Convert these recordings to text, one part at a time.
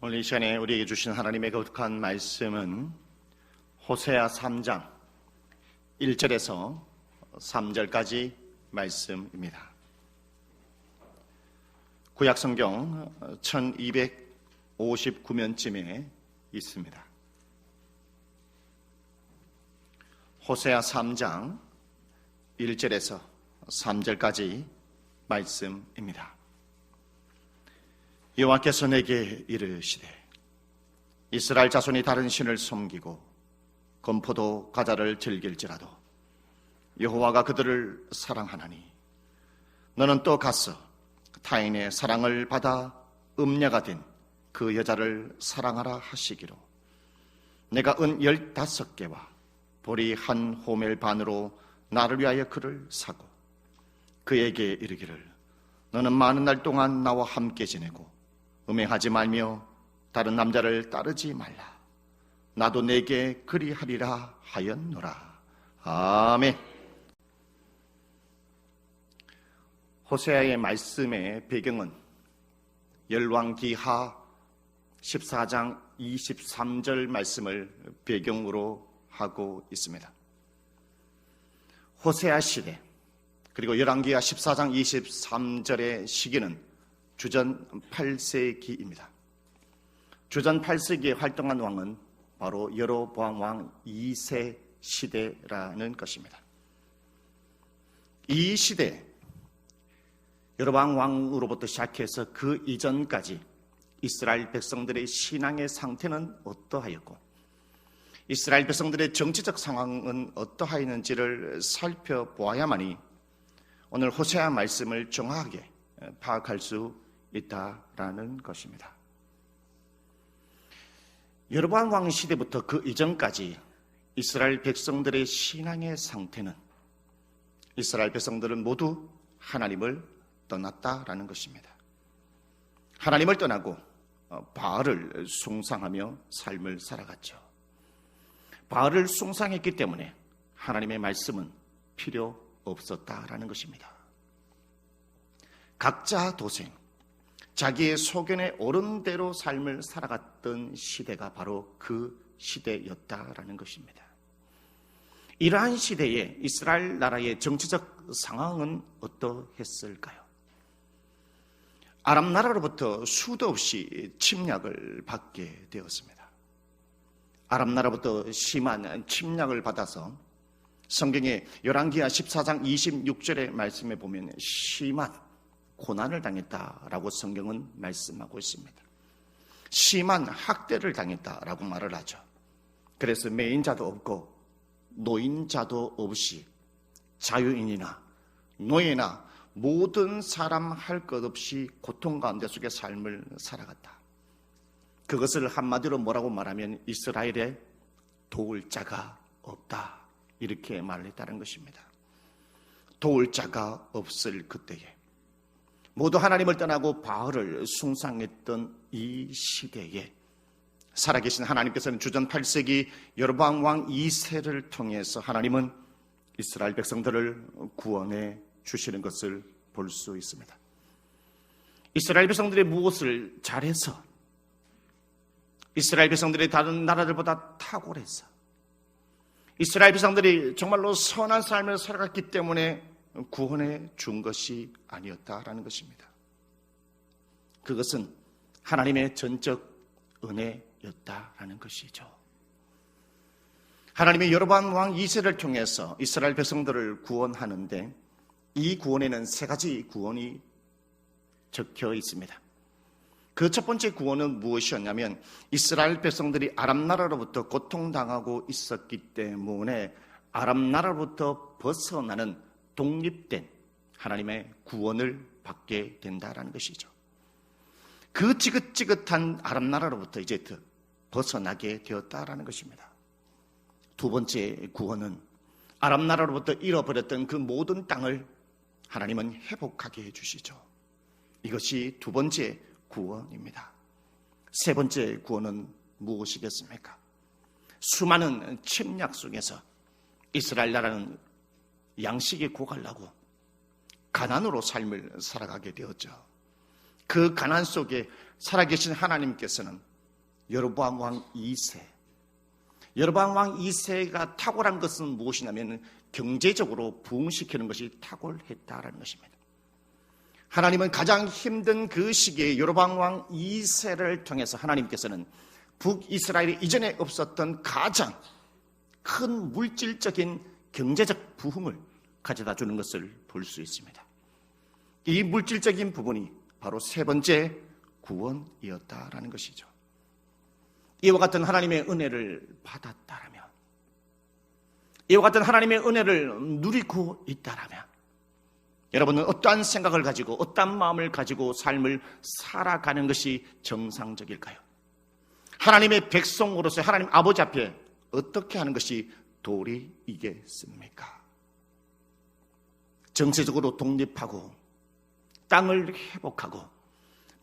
오늘 이 시간에 우리에게 주신 하나님의 거룩한 말씀은 호세아 3장 1절에서 3절까지 말씀입니다. 구약성경 1259면쯤에 있습니다. 호세아 3장 1절에서 3절까지 말씀입니다. 여호와께서 내게 이르시되 이스라엘 자손이 다른 신을 섬기고 건포도 과자를 즐길지라도 여호와가 그들을 사랑하나니 너는 또 가서 타인의 사랑을 받아 음녀가 된 그 여자를 사랑하라 하시기로 내가 은 15개와 보리 한 호멜 반으로 나를 위하여 그를 사고 그에게 이르기를 너는 많은 날 동안 나와 함께 지내고 음행하지 말며 다른 남자를 따르지 말라. 나도 내게 그리하리라 하였노라. 아멘. 호세아의 말씀의 배경은 열왕기하 14장 23절 말씀을 배경으로 하고 있습니다. 호세아 시대 그리고 열왕기하 14장 23절의 시기는 주전 8세기입니다. 주전 8세기에 활동한 왕은 바로 여로보암 왕 2세 시대라는 것입니다. 이 시대 여로보암 왕으로부터 시작해서 그 이전까지 이스라엘 백성들의 신앙의 상태는 어떠하였고 이스라엘 백성들의 정치적 상황은 어떠하였는지를 살펴보아야만이 오늘 호세아 말씀을 정확하게 파악할 수 있다라는 것입니다. 여로보암 왕 시대부터 그 이전까지 이스라엘 백성들의 신앙의 상태는 이스라엘 백성들은 모두 하나님을 떠났다라는 것입니다. 하나님을 떠나고 바알을 숭상하며 삶을 살아갔죠. 바알을 숭상했기 때문에 하나님의 말씀은 필요 없었다라는 것입니다. 각자 도생, 자기의 소견에 옳은 대로 삶을 살아갔던 시대가 바로 그 시대였다라는 것입니다. 이러한 시대에 이스라엘 나라의 정치적 상황은 어떠했을까요? 아람 나라로부터 수도 없이 침략을 받게 되었습니다. 아람 나라부터 심한 침략을 받아서 성경의 열왕기하 14장 26절의 말씀에 보면 심한 고난을 당했다라고 성경은 말씀하고 있습니다. 심한 학대를 당했다라고 말을 하죠. 그래서 매인자도 없고 노인자도 없이 자유인이나 노예나 모든 사람 할 것 없이 고통 가운데 속에 삶을 살아갔다. 그것을 한마디로 뭐라고 말하면 이스라엘에 도울 자가 없다 이렇게 말을 했다는 것입니다. 도울 자가 없을 그때에 모두 하나님을 떠나고 바알을 숭상했던 이 시대에 살아계신 하나님께서는 주전 8세기 여로보암 왕 2세를 통해서 하나님은 이스라엘 백성들을 구원해 주시는 것을 볼 수 있습니다. 이스라엘 백성들이 무엇을 잘해서 이스라엘 백성들이 다른 나라들보다 탁월해서 이스라엘 백성들이 정말로 선한 삶을 살아갔기 때문에 구원해 준 것이 아니었다라는 것입니다. 그것은 하나님의 전적 은혜였다라는 것이죠. 하나님이 여로보암 왕 2세를 통해서 이스라엘 백성들을 구원하는데 이 구원에는 세 가지 구원이 적혀 있습니다. 그 첫 번째 구원은 무엇이었냐면 이스라엘 백성들이 아람 나라로부터 고통당하고 있었기 때문에 아람 나라로부터 벗어나는 독립된 하나님의 구원을 받게 된다라는 것이죠. 그 지긋지긋한 아람 나라로부터 이제 벗어나게 되었다라는 것입니다. 두 번째 구원은 아람 나라로부터 잃어버렸던 그 모든 땅을 하나님은 회복하게 해주시죠. 이것이 두 번째 구원입니다. 세 번째 구원은 무엇이겠습니까? 수많은 침략 속에서 이스라엘 나라는 양식이 고갈라고 가난으로 삶을 살아가게 되었죠. 그 가난 속에 살아계신 하나님께서는 여로보암 왕 2세. 여로보암 왕 2세가 탁월한 것은 무엇이냐면 경제적으로 부흥시키는 것이 탁월했다라는 것입니다. 하나님은 가장 힘든 그 시기에 여로보암 왕 2세를 통해서 하나님께서는 북이스라엘이 이전에 없었던 가장 큰 물질적인 경제적 부흥을 가져다 주는 것을 볼 수 있습니다. 이 물질적인 부분이 바로 세 번째 구원이었다라는 것이죠. 이와 같은 하나님의 은혜를 받았다라면, 이와 같은 하나님의 은혜를 누리고 있다라면 여러분은 어떠한 생각을 가지고 어떠한 마음을 가지고 삶을 살아가는 것이 정상적일까요? 하나님의 백성으로서 하나님 아버지 앞에 어떻게 하는 것이 도리이겠습니까? 정세적으로 독립하고 땅을 회복하고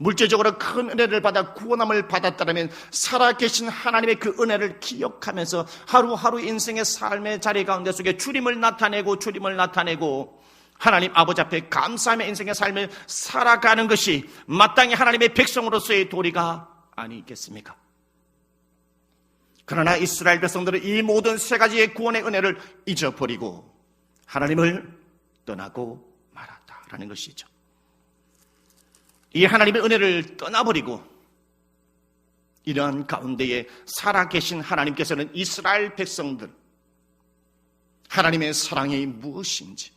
물질적으로 큰 은혜를 받아 구원함을 받았다면 살아계신 하나님의 그 은혜를 기억하면서 하루하루 인생의 삶의 자리 가운데 속에 주님을 나타내고 하나님 아버지 앞에 감사하며 인생의 삶을 살아가는 것이 마땅히 하나님의 백성으로서의 도리가 아니겠습니까? 그러나 이스라엘 백성들은 이 모든 세 가지의 구원의 은혜를 잊어버리고 하나님을 떠나고 말았다라는 것이죠. 이 하나님의 은혜를 떠나버리고 이러한 가운데에 살아계신 하나님께서는 이스라엘 백성들, 하나님의 사랑이 무엇인지,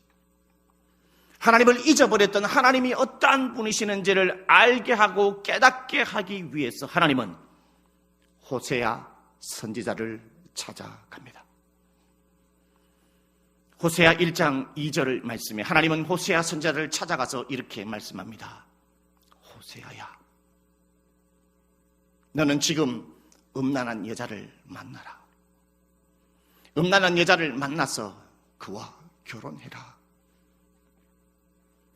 하나님을 잊어버렸던 하나님이 어떠한 분이시는지를 알게 하고 깨닫게 하기 위해서 하나님은 호세아 선지자를 찾아갑니다. 호세아 1장 2절 말씀에 하나님은 호세아 선지자를 찾아가서 이렇게 말씀합니다. 호세아야, 너는 지금 음란한 여자를 만나라. 음란한 여자를 만나서 그와 결혼해라.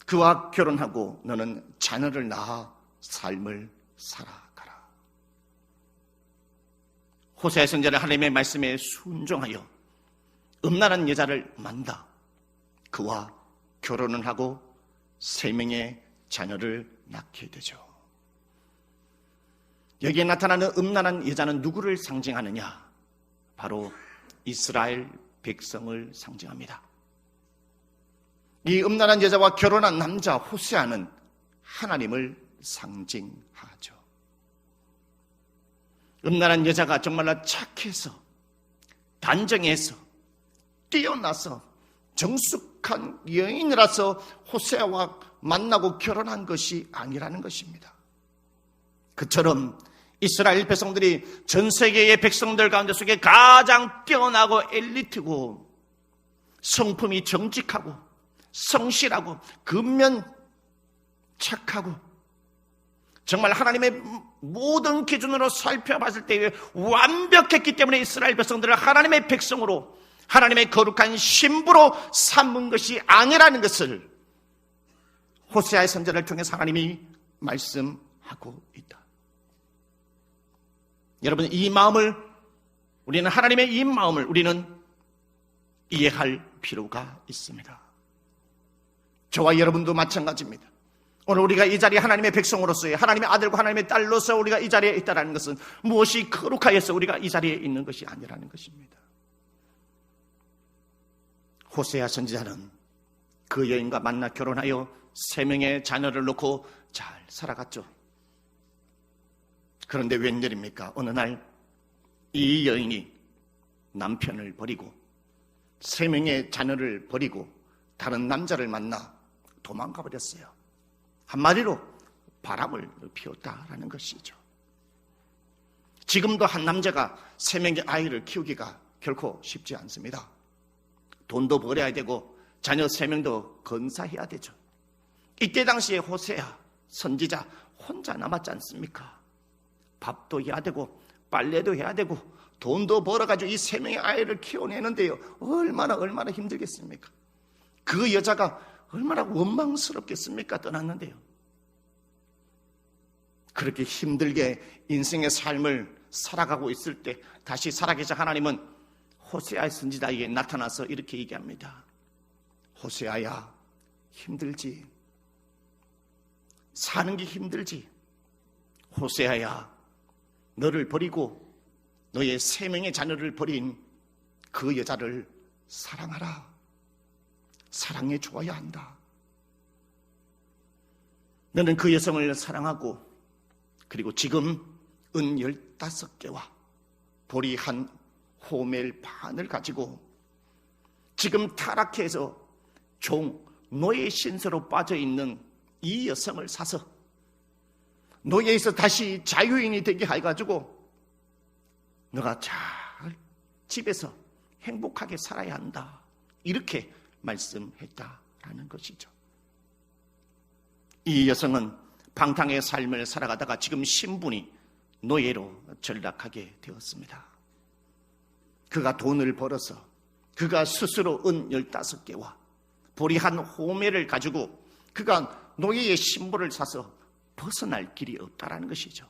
그와 결혼하고 너는 자녀를 낳아 삶을 살아가라. 호세아 선지자는 하나님의 말씀에 순종하여 음란한 여자를 만나 그와 결혼을 하고 3명의 자녀를 낳게 되죠. 여기에 나타나는 음란한 여자는 누구를 상징하느냐? 바로 이스라엘 백성을 상징합니다. 이 음란한 여자와 결혼한 남자 호세아는 하나님을 상징하죠. 음란한 여자가 정말로 착해서 단정해서 뛰어나서 정숙한 여인이라서 호세아와 만나고 결혼한 것이 아니라는 것입니다. 그처럼 이스라엘 백성들이 전 세계의 백성들 가운데 속에 가장 뛰어나고 엘리트고 성품이 정직하고 성실하고 근면 착하고 정말 하나님의 모든 기준으로 살펴봤을 때 완벽했기 때문에 이스라엘 백성들을 하나님의 백성으로 하나님의 거룩한 신부로 삼은 것이 아니라는 것을 호세아의 선지자를 통해서 하나님이 말씀하고 있다. 여러분, 이 마음을 우리는 하나님의 이 마음을 우리는 이해할 필요가 있습니다. 저와 여러분도 마찬가지입니다. 오늘 우리가 이 자리에 하나님의 백성으로서의 하나님의 아들과 하나님의 딸로서 우리가 이 자리에 있다는 것은 무엇이 거룩하여서 우리가 이 자리에 있는 것이 아니라는 것입니다. 호세아 선지자는 그 여인과 만나 결혼하여 3명의 자녀를 놓고 잘 살아갔죠. 그런데 웬일입니까? 어느 날 이 여인이 남편을 버리고 3명의 자녀를 버리고 다른 남자를 만나 도망가 버렸어요. 한마디로 바람을 피웠다라는 것이죠. 지금도 한 남자가 3명의 아이를 키우기가 결코 쉽지 않습니다. 돈도 벌어야 되고 자녀 3명도 건사해야 되죠. 이때 당시에 호세아 선지자 혼자 남았지 않습니까? 밥도 해야 되고 빨래도 해야 되고 돈도 벌어가지고 이 3명의 아이를 키워내는데요, 얼마나 힘들겠습니까? 그 여자가 얼마나 원망스럽겠습니까? 떠났는데요. 그렇게 힘들게 인생의 삶을 살아가고 있을 때 다시 살아계신 하나님은 호세아의 선지자에게 나타나서 이렇게 얘기합니다. 호세아야, 힘들지? 사는 게 힘들지? 호세아야, 너를 버리고 너의 3명의 자녀를 버린 그 여자를 사랑하라. 사랑해 주어야 한다. 너는 그 여성을 사랑하고 그리고 지금 은 15개와 보리 한 호멜 반을 가지고 지금 타락해서 노예 신세로 빠져있는 이 여성을 사서 노예에서 다시 자유인이 되게 해가지고 너가 잘 집에서 행복하게 살아야 한다. 이렇게 말씀했다라는 것이죠. 이 여성은 방탕의 삶을 살아가다가 지금 신분이 노예로 전락하게 되었습니다. 그가 돈을 벌어서 그가 스스로 은 15개와 보리 한 호멜을 가지고 그가 노예의 신분을 사서 벗어날 길이 없다라는 것이죠.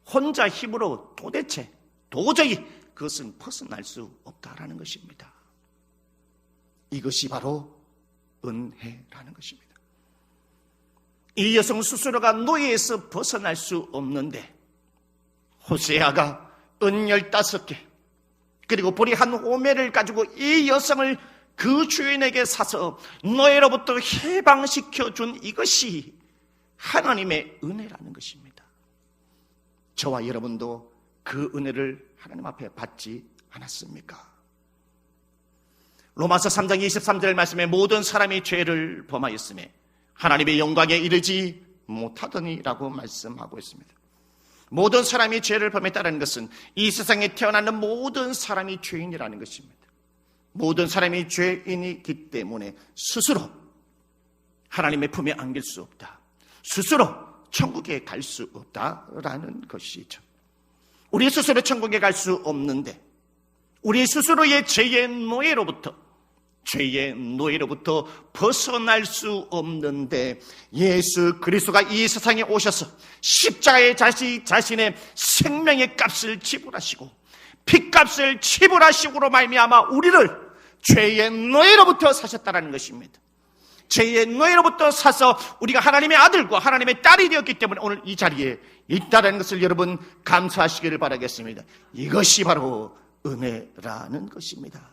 혼자 힘으로 도저히 그것은 벗어날 수 없다라는 것입니다. 이것이 바로 은혜라는 것입니다. 이 여성 스스로가 노예에서 벗어날 수 없는데 호세아가 은 15개 그리고 보리 한 호멜을 가지고 이 여성을 그 주인에게 사서 노예로부터 해방시켜 준 이것이 하나님의 은혜라는 것입니다. 저와 여러분도 그 은혜를 하나님 앞에 받지 않았습니까? 로마서 3장 23절 말씀에 모든 사람이 죄를 범하였으며 하나님의 영광에 이르지 못하더니라고 말씀하고 있습니다. 모든 사람이 죄를 범했다는 것은 이 세상에 태어나는 모든 사람이 죄인이라는 것입니다. 모든 사람이 죄인이기 때문에 스스로 하나님의 품에 안길 수 없다. 스스로 천국에 갈 수 없다라는 것이죠. 우리 스스로 천국에 갈 수 없는데 우리 스스로의 죄의 노예로부터 벗어날 수 없는데 예수 그리스도가 이 세상에 오셔서 십자가에 자신의 생명의 값을 지불하시고 핏값을 지불하시고로 말미암아 우리를 죄의 노예로부터 사셨다는 것입니다. 죄의 노예로부터 사서 우리가 하나님의 아들과 하나님의 딸이 되었기 때문에 오늘 이 자리에 있다는 것을 여러분 감사하시기를 바라겠습니다. 이것이 바로 은혜라는 것입니다.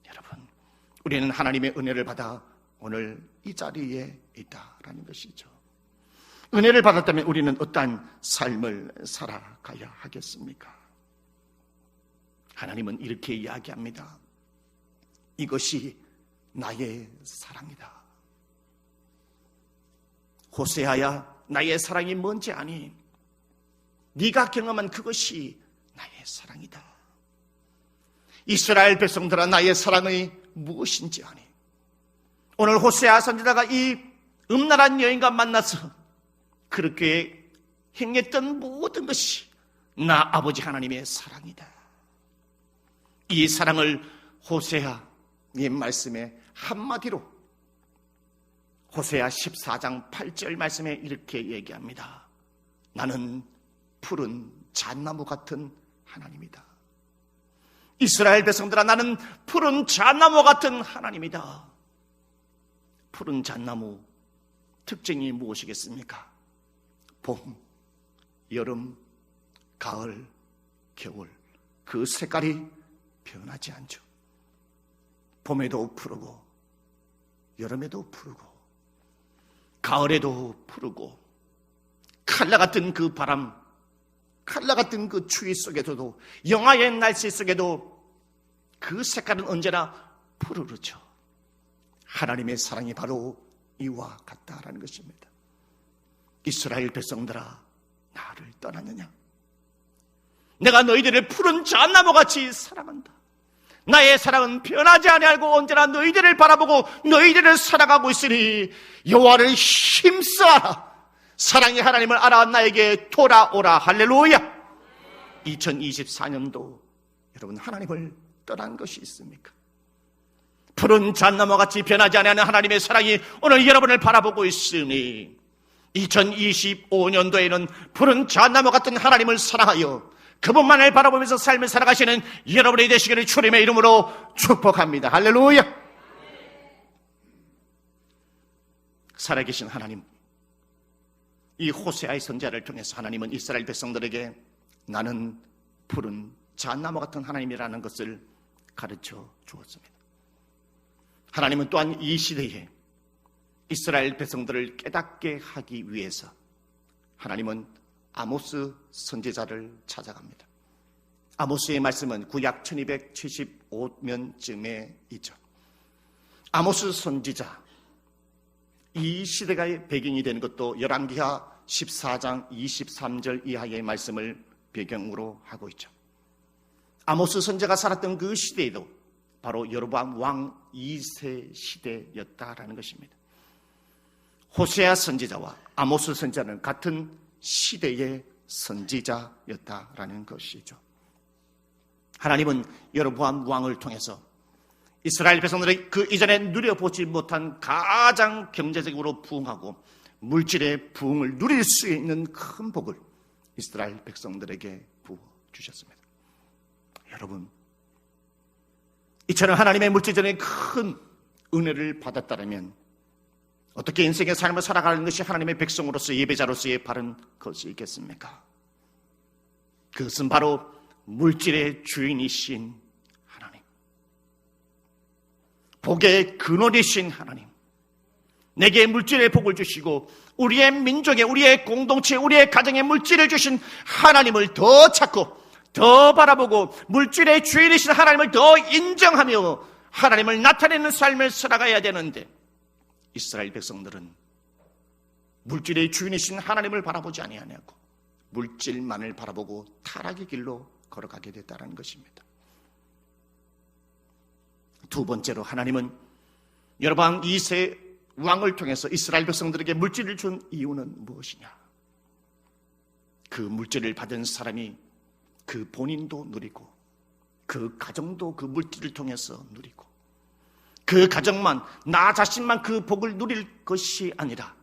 여러분, 우리는 하나님의 은혜를 받아 오늘 이 자리에 있다라는 것이죠. 은혜를 받았다면 우리는 어떠한 삶을 살아가야 하겠습니까? 하나님은 이렇게 이야기합니다. 이것이 나의 사랑이다. 호세아야, 나의 사랑이 뭔지 아니? 네가 경험한 그것이 나의 사랑이다. 이스라엘 백성들아, 나의 사랑이 무엇인지 아니? 오늘 호세아 선지자가 이 음란한 여인과 만나서 그렇게 행했던 모든 것이 나 아버지 하나님의 사랑이다. 이 사랑을 호세아의 말씀에 한마디로 호세아 14장 8절 말씀에 이렇게 얘기합니다. 나는 푸른 잣나무 같은 하나님이다. 이스라엘 백성들아, 나는 푸른 잣나무 같은 하나님이다. 푸른 잣나무 특징이 무엇이겠습니까? 봄, 여름, 가을, 겨울, 그 색깔이 변하지 않죠. 봄에도 푸르고 여름에도 푸르고 가을에도 푸르고 칼라 같은 그 바람, 칼라 같은 그 추위 속에서도, 영하의 날씨 속에도 그 색깔은 언제나 푸르르죠. 하나님의 사랑이 바로 이와 같다라는 것입니다. 이스라엘 백성들아, 나를 떠났느냐? 내가 너희들을 푸른 잣나무같이 사랑한다. 나의 사랑은 변하지 아니하고 언제나 너희들을 바라보고 너희들을 사랑하고 있으니 여호와를 힘써라. 사랑의 하나님을 알아 나에게 돌아오라. 할렐루야. 2024년도 여러분 하나님을 떠난 것이 있습니까? 푸른 잣나무같이 변하지 않는 하나님의 사랑이 오늘 여러분을 바라보고 있으니 2025년도에는 푸른 잣나무 같은 하나님을 사랑하여 그분만을 바라보면서 삶을 살아가시는 여러분이 되시기를 주님의 이름으로 축복합니다. 할렐루야. 살아계신 하나님, 이 호세아의 선지자를 통해서 하나님은 이스라엘 백성들에게 나는 푸른 잣나무 같은 하나님이라는 것을 가르쳐 주었습니다. 하나님은 또한 이 시대에 이스라엘 백성들을 깨닫게 하기 위해서 하나님은 아모스 선지자를 찾아갑니다. 아모스의 말씀은 구약 1275년쯤에 있죠. 아모스 선지자, 이 시대가 배경이 되는 것도 열왕기하 14장 23절 이하의 말씀을 배경으로 하고 있죠. 아모스 선지자가 살았던 그 시대에도 바로 여로보암 왕 2세 시대였다라는 것입니다. 호세아 선지자와 아모스 선지자는 같은 시대의 선지자였다라는 것이죠. 하나님은 여로보암 왕을 통해서 이스라엘 백성들이 그 이전에 누려보지 못한 가장 경제적으로 부흥하고 물질의 부흥을 누릴 수 있는 큰 복을 이스라엘 백성들에게 부어주셨습니다. 여러분, 이처럼 하나님의 물질적인 큰 은혜를 받았다면 어떻게 인생의 삶을 살아가는 것이 하나님의 백성으로서 예배자로서의 바른 것이겠습니까? 그것은 바로 물질의 주인이신 하나님, 복의 근원이신 하나님, 내게 물질의 복을 주시고 우리의 민족에, 우리의 공동체에, 우리의 가정에 물질을 주신 하나님을 더 찾고 더 바라보고 물질의 주인이신 하나님을 더 인정하며 하나님을 나타내는 삶을 살아가야 되는데, 이스라엘 백성들은 물질의 주인이신 하나님을 바라보지 아니하냐고 물질만을 바라보고 타락의 길로 걸어가게 됐다는 것입니다. 두 번째로 하나님은 여로보암 2세 왕을 통해서 이스라엘 백성들에게 물질을 준 이유는 무엇이냐? 그 물질을 받은 사람이 그 본인도 누리고 그 가정도 그 물질을 통해서 누리고 그 가정만, 나 자신만 그 복을 누릴 것이 아니라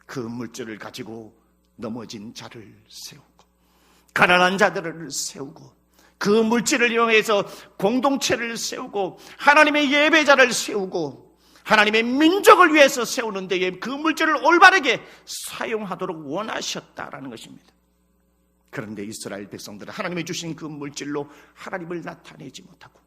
그 물질을 가지고 넘어진 자를 세우고 가난한 자들을 세우고 그 물질을 이용해서 공동체를 세우고 하나님의 예배자를 세우고 하나님의 민족을 위해서 세우는 데에 그 물질을 올바르게 사용하도록 원하셨다라는 것입니다. 그런데 이스라엘 백성들은 하나님이 주신 그 물질로 하나님을 나타내지 못하고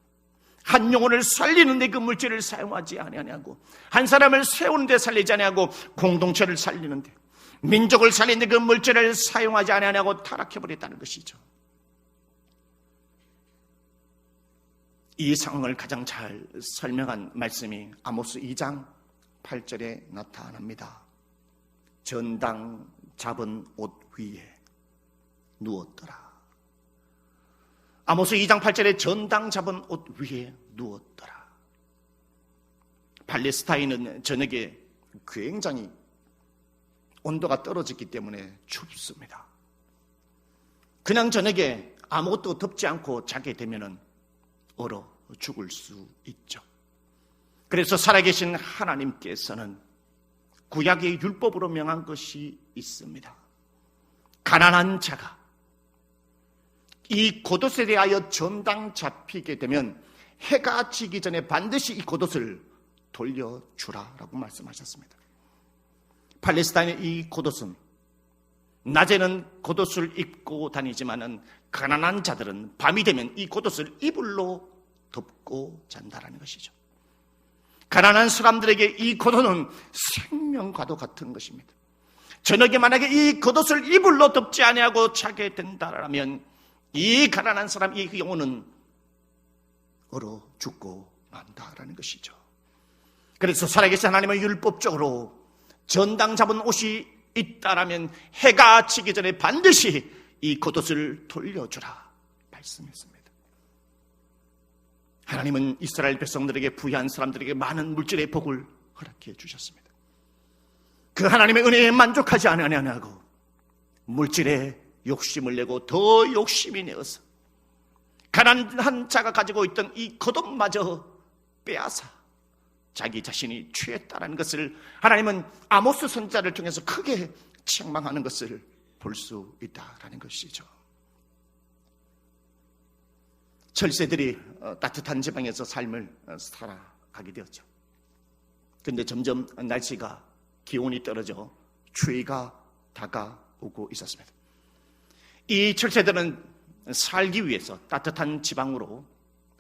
한 영혼을 살리는데 그 물질을 사용하지 아니하고 한 사람을 세우는데 살리지 아니하고 공동체를 살리는데 민족을 살리는데 그 물질을 사용하지 아니하고 타락해버렸다는 것이죠. 이 상황을 가장 잘 설명한 말씀이 아모스 2장 8절에 나타납니다. 전당 잡은 옷 위에 누웠더라. 아모스 2장 8절에 전당 잡은 옷 위에 누웠더라. 팔레스타인은 저녁에 굉장히 온도가 떨어졌기 때문에 춥습니다. 그냥 저녁에 아무것도 덮지 않고 자게 되면 얼어 죽을 수 있죠. 그래서 살아계신 하나님께서는 구약의 율법으로 명한 것이 있습니다. 가난한 자가 이 겉옷에 대하여 전당 잡히게 되면 해가 지기 전에 반드시 이 겉옷을 돌려주라라고 말씀하셨습니다. 팔레스타인의 이 겉옷은 낮에는 겉옷을 입고 다니지만은 가난한 자들은 밤이 되면 이 겉옷을 이불로 덮고 잔다라는 것이죠. 가난한 사람들에게 이 겉옷은 생명과도 같은 것입니다. 저녁에 만약에 이 겉옷을 이불로 덮지 아니하고 자게 된다라면 이 가난한 사람, 이 영혼은 얼어 죽고 만다라는 것이죠. 그래서 살아계신 하나님은 율법적으로 전당 잡은 옷이 있다라면 해가 지기 전에 반드시 이 겉옷을 돌려주라 말씀했습니다. 하나님은 이스라엘 백성들에게 부유한 사람들에게 많은 물질의 복을 허락해 주셨습니다. 그 하나님의 은혜에 만족하지 아니하고 물질에 욕심을 내고 더 욕심이 내어서 가난한 자가 가지고 있던 이 겉옷마저 빼앗아 자기 자신이 취했다는 것을 하나님은 아모스 선지자를 통해서 크게 책망하는 것을 볼 수 있다라는 것이죠. 철새들이 따뜻한 지방에서 삶을 살아가게 되었죠. 그런데 점점 날씨가 기온이 떨어져 추위가 다가오고 있었습니다. 이 철새들은 살기 위해서 따뜻한 지방으로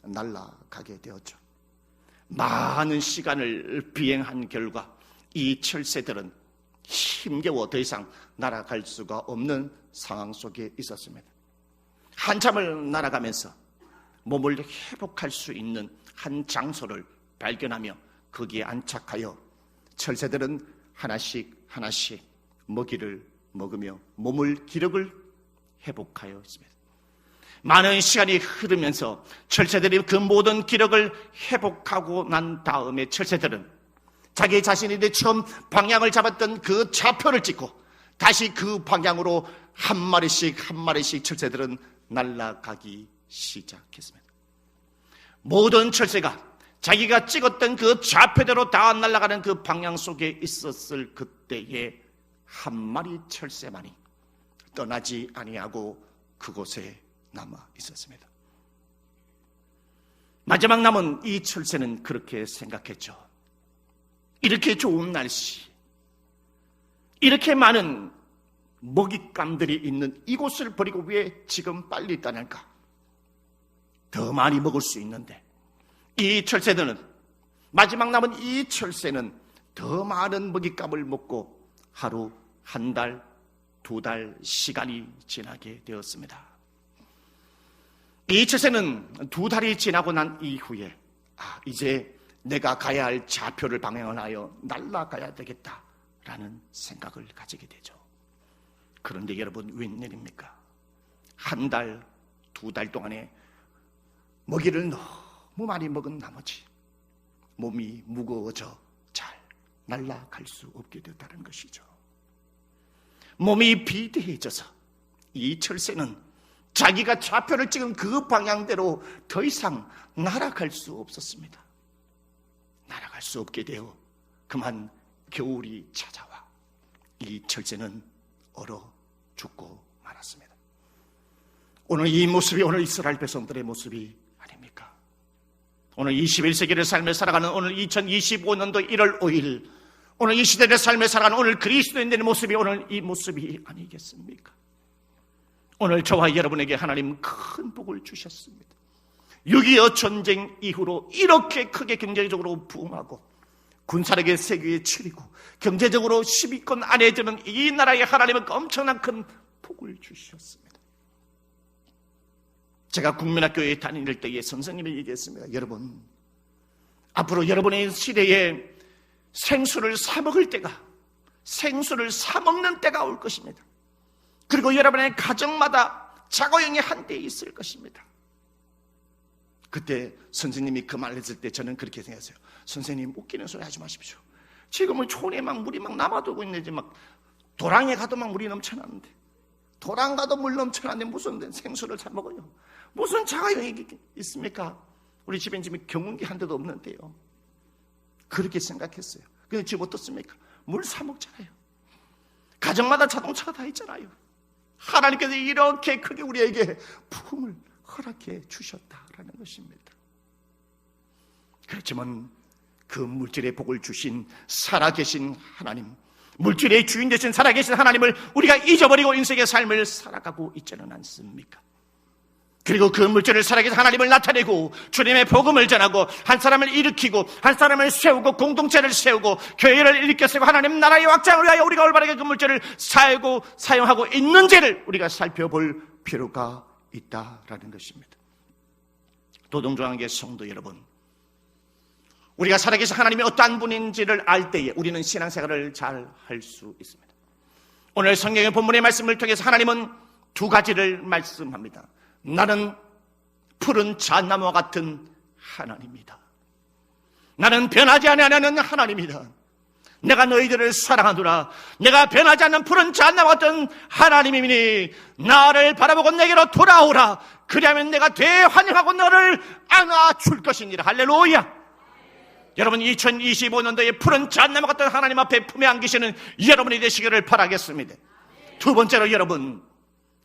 날아가게 되었죠. 많은 시간을 비행한 결과 이 철새들은 힘겨워 더 이상 날아갈 수가 없는 상황 속에 있었습니다. 한참을 날아가면서 몸을 회복할 수 있는 한 장소를 발견하며 거기에 안착하여 철새들은 하나씩 하나씩 먹이를 먹으며 몸을 기력을 회복하여 있습니다. 많은 시간이 흐르면서 철새들이 그 모든 기력을 회복하고 난 다음에 철새들은 자기 자신이 처음 방향을 잡았던 그 좌표를 찍고 다시 그 방향으로 한 마리씩 한 마리씩 철새들은 날아가기 시작했습니다. 모든 철새가 자기가 찍었던 그 좌표대로 다 날아가는 그 방향 속에 있었을 그때에 한 마리 철새만이 떠나지 아니하고 그곳에 남아 있었습니다. 마지막 남은 이 철새는 그렇게 생각했죠. 이렇게 좋은 날씨, 이렇게 많은 먹잇감들이 있는 이곳을 버리고 왜 지금 빨리 떠날까? 더 많이 먹을 수 있는데 이 철새들은, 마지막 남은 이 철새는 더 많은 먹잇감을 먹고 하루, 한 달, 두 달 시간이 지나게 되었습니다. 이 철새는 두 달이 지나고 난 이후에 이제 내가 가야 할 좌표를 방향을 하여 날아가야 되겠다라는 생각을 가지게 되죠. 그런데 여러분, 웬일입니까? 한 달, 두 달 동안에 먹이를 너무 많이 먹은 나머지 몸이 무거워져 잘 날아갈 수 없게 되었다는 것이죠. 몸이 비대해져서 이 철새는 자기가 좌표를 찍은 그 방향대로 더 이상 날아갈 수 없었습니다. 날아갈 수 없게 되어 그만 겨울이 찾아와 이 철새는 얼어 죽고 말았습니다. 오늘 이 모습이 오늘 이스라엘 백성들의 모습이 아닙니까? 오늘 21세기를 삶을 살아가는 오늘 2025년도 1월 5일 오늘 이 시대의 삶을 살아가는 오늘 그리스도인들의 모습이 오늘 이 모습이 아니겠습니까? 오늘 저와 여러분에게 하나님 큰 복을 주셨습니다. 6.25 전쟁 이후로 이렇게 크게 경제적으로 부흥하고 군사력의 세계에 치리고 경제적으로 10위권 안에 드는 이 나라에 하나님은 엄청난 큰 복을 주셨습니다. 제가 국민학교에 다닐 때에 선생님이 얘기했습니다. 여러분, 앞으로 여러분의 시대에 생수를 사 먹을 때가, 생수를 사 먹는 때가 올 것입니다. 그리고 여러분의 가정마다 자고용이 한 대 있을 것입니다. 그때 선생님이 그 말을 했을 때 저는 그렇게 생각했어요. 선생님, 웃기는 소리 하지 마십시오. 지금은 촌에 막 물이 막 남아도고 있는데 막 도랑에 가도 막 물이 넘쳐나는데, 도랑 가도 물 넘쳐나는데 무슨 생수를 사 먹어요? 무슨 자가용이 있습니까? 우리 집엔 지금 경운기 한 대도 없는데요. 그렇게 생각했어요. 근데 지금 어떻습니까? 물 사 먹잖아요. 가정마다 자동차가 다 있잖아요. 하나님께서 이렇게 크게 우리에게 부흥을 허락해 주셨다라는 것입니다. 그렇지만 그 물질의 복을 주신 살아계신 하나님, 물질의 주인 되신 살아계신 하나님을 우리가 잊어버리고 인생의 삶을 살아가고 있지는 않습니까? 그리고 그 물질을 살아계신 하나님을 나타내고 주님의 복음을 전하고 한 사람을 일으키고 한 사람을 세우고 공동체를 세우고 교회를 일으켜 세우고 하나님 나라의 확장을 위하여 우리가 올바르게 그 물질을 사용하고 있는지를 우리가 살펴볼 필요가 있다라는 것입니다. 도동조항의 성도 여러분, 우리가 살아계신 하나님이 어떠한 분인지를 알 때에 우리는 신앙생활을 잘 할 수 있습니다. 오늘 성경의 본문의 말씀을 통해서 하나님은 두 가지를 말씀합니다. 나는 푸른 잣나무와 같은 하나님이다. 나는 변하지 아니하는 하나님이다. 내가 너희들을 사랑하노라. 내가 변하지 않는 푸른 잣나무 같은 하나님이니 나를 바라보고 내게로 돌아오라. 그리하면 내가 대환영하고 너를 안아줄 것이니라. 할렐루야. 여러분, 2025년도에 푸른 잣나무 같은 하나님 앞에 품에 안기시는 여러분이 되시기를 바라겠습니다. 두 번째로 여러분,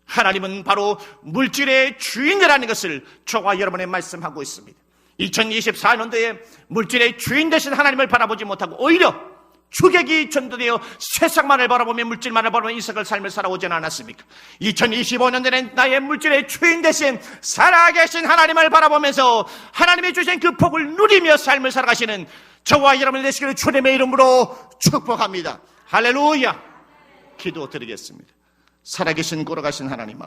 하나님은 바로 물질의 주인이라는 것을 저와 여러분에 말씀하고 있습니다. 2024년도에 물질의 주인 되신 하나님을 바라보지 못하고 오히려 주객이 전도되어 세상만을 바라보며 물질만을 바라보며 이삭을 삶을 살아오지는 않았습니까? 2025년에는 나의 물질의 주인 대신 살아계신 하나님을 바라보면서 하나님이 주신 그 복을 누리며 삶을 살아가시는 저와 여러분이 되시기를 주님의 이름으로 축복합니다. 할렐루야. 기도드리겠습니다. 살아계신 걸어가신 하나님